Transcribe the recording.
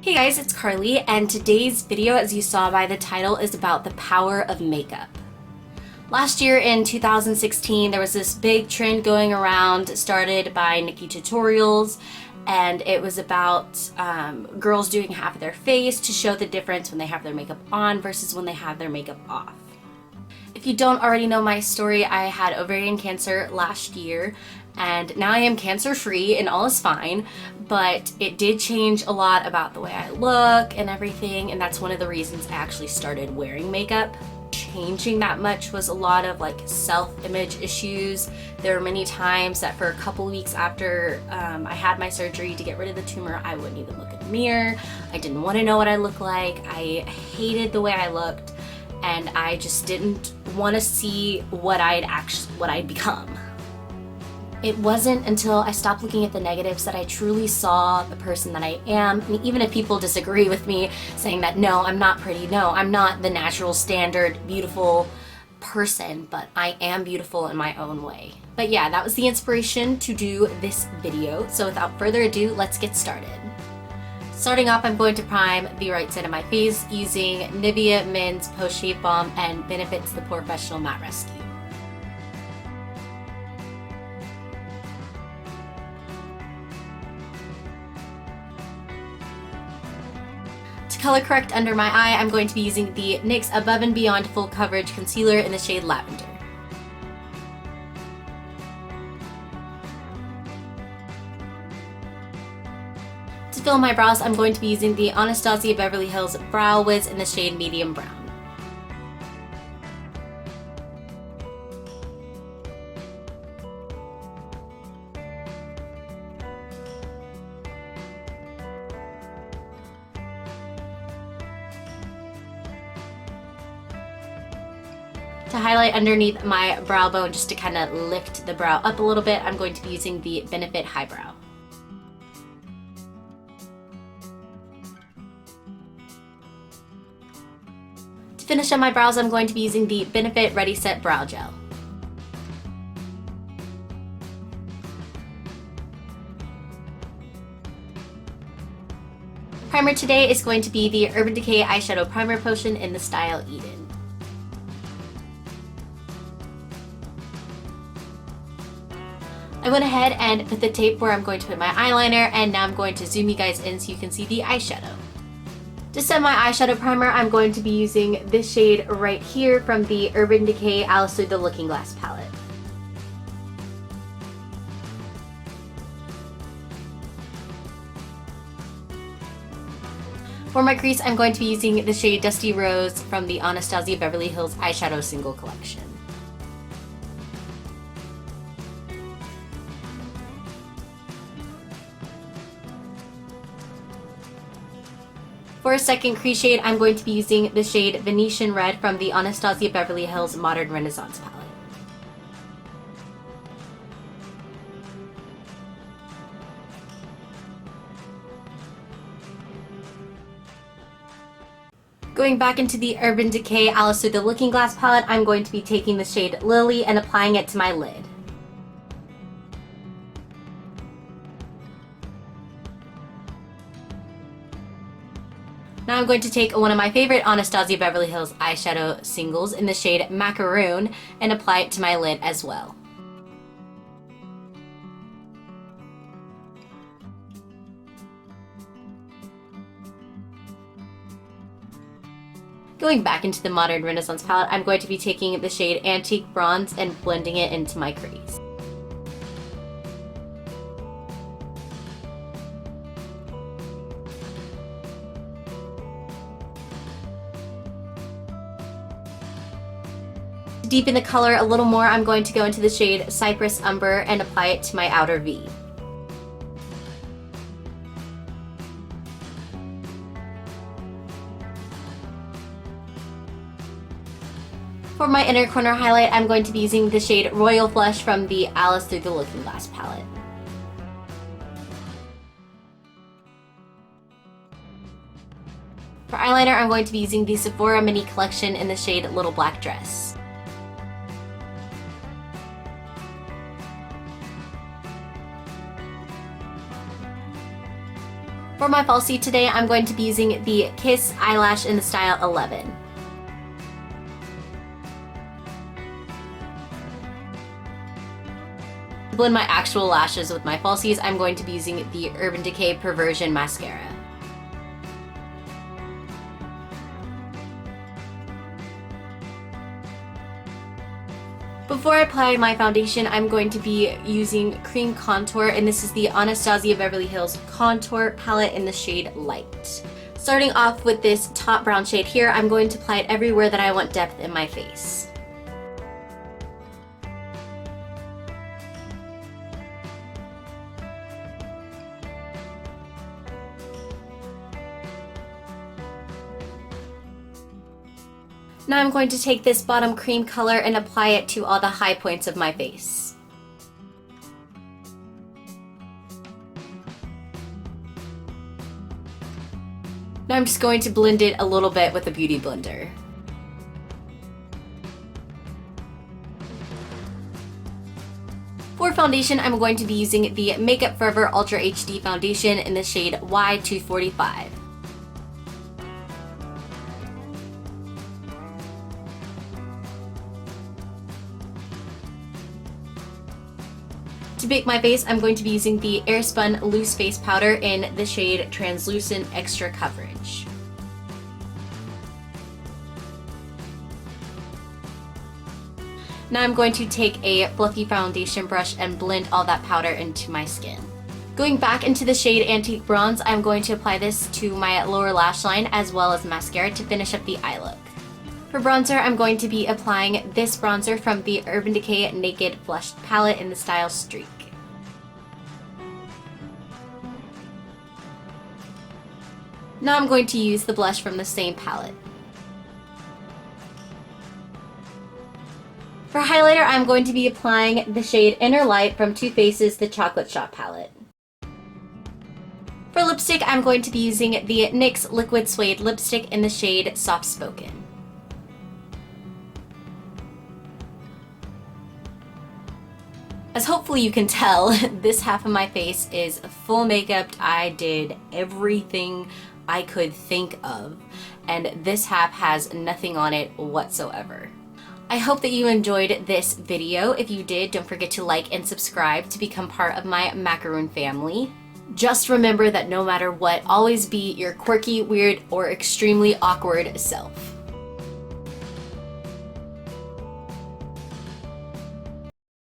Hey guys, it's Carly, and today's video, as you saw by the title, is about the power of makeup. Last year in 2016, there was this big trend going around started by Nikki Tutorials, and it was about girls doing half of their face to show the difference when they have their makeup on versus when they have their makeup off. If you don't already know my story, I had ovarian cancer last year, and now I am cancer-free and all is fine, but it did change a lot about the way I look and everything, and that's one of the reasons I actually started wearing makeup. Changing that much was a lot of self-image issues. There were many times that for a couple weeks after I had my surgery to get rid of the tumor, I wouldn't even look in the mirror. I didn't want to know what I looked like. I hated the way I looked, and I just didn't want to see what I'd become. It wasn't until I stopped looking at the negatives that I truly saw the person that I am. And even if people disagree with me, saying that no, I'm not pretty, no, I'm not the natural standard beautiful person, but I am beautiful in my own way. But yeah, that was the inspiration to do this video. So without further ado, let's get started. Starting off, I'm going to prime the right side of my face using Nivea Men's Post Shave Balm and Benefit's The Professional Matte Rescue. To color correct under my eye, I'm going to be using the NYX Above and Beyond Full Coverage Concealer in the shade Lavender. To fill my brows, I'm going to be using the Anastasia Beverly Hills Brow Wiz in the shade Medium Brown. To highlight underneath my brow bone, just to kind of lift the brow up a little bit, I'm going to be using the Benefit Highbrow. To finish up my brows, I'm going to be using the Benefit Ready Set Brow Gel. Primer today is going to be the Urban Decay Eyeshadow Primer Potion in the style Eden. I went ahead and put the tape where I'm going to put my eyeliner, and now I'm going to zoom you guys in so you can see the eyeshadow. To set my eyeshadow primer, I'm going to be using this shade right here from the Urban Decay Alice Through the Looking Glass palette. For my crease, I'm going to be using the shade Dusty Rose from the Anastasia Beverly Hills Eyeshadow Single Collection. For a second crease shade, I'm going to be using the shade Venetian Red from the Anastasia Beverly Hills Modern Renaissance palette. Going back into the Urban Decay Alice Through the Looking Glass palette, I'm going to be taking the shade Lily and applying it to my lid. Now I'm going to take one of my favorite Anastasia Beverly Hills eyeshadow singles in the shade Macaroon and apply it to my lid as well. Going back into the Modern Renaissance palette, I'm going to be taking the shade Antique Bronze and blending it into my crease. To deepen the color a little more, I'm going to go into the shade Cypress Umber and apply it to my outer V. For my inner corner highlight, I'm going to be using the shade Royal Flush from the Alice Through the Looking Glass palette. For eyeliner, I'm going to be using the Sephora Mini Collection in the shade Little Black Dress. For my falsie today, I'm going to be using the Kiss eyelash in the style 11. To blend my actual lashes with my falsies, I'm going to be using the Urban Decay Perversion Mascara. Before I apply my foundation, I'm going to be using cream contour, and this is the Anastasia Beverly Hills Contour Palette in the shade Light. Starting off with this top brown shade here, I'm going to apply it everywhere that I want depth in my face. Now I'm going to take this bottom cream color and apply it to all the high points of my face. Now I'm just going to blend it a little bit with a beauty blender. For foundation, I'm going to be using the Makeup Forever Ultra HD foundation in the shade Y245. To bake my face, I'm going to be using the Airspun Loose Face Powder in the shade Translucent Extra Coverage. Now I'm going to take a fluffy foundation brush and blend all that powder into my skin. Going back into the shade Antique Bronze, I'm going to apply this to my lower lash line as well as mascara to finish up the eye look. For bronzer, I'm going to be applying this bronzer from the Urban Decay Naked Flushed palette in the style Streak. Now I'm going to use the blush from the same palette. For highlighter, I'm going to be applying the shade Inner Light from Too Faced's The Chocolate Shop palette. For lipstick, I'm going to be using the NYX Liquid Suede lipstick in the shade Soft Spoken. As hopefully you can tell, this half of my face is full makeup. I did everything I could think of, and this half has nothing on it whatsoever. I hope that you enjoyed this video. If you did, don't forget to like and subscribe to become part of my macaroon family. Just remember that no matter what, always be your quirky, weird, or extremely awkward self.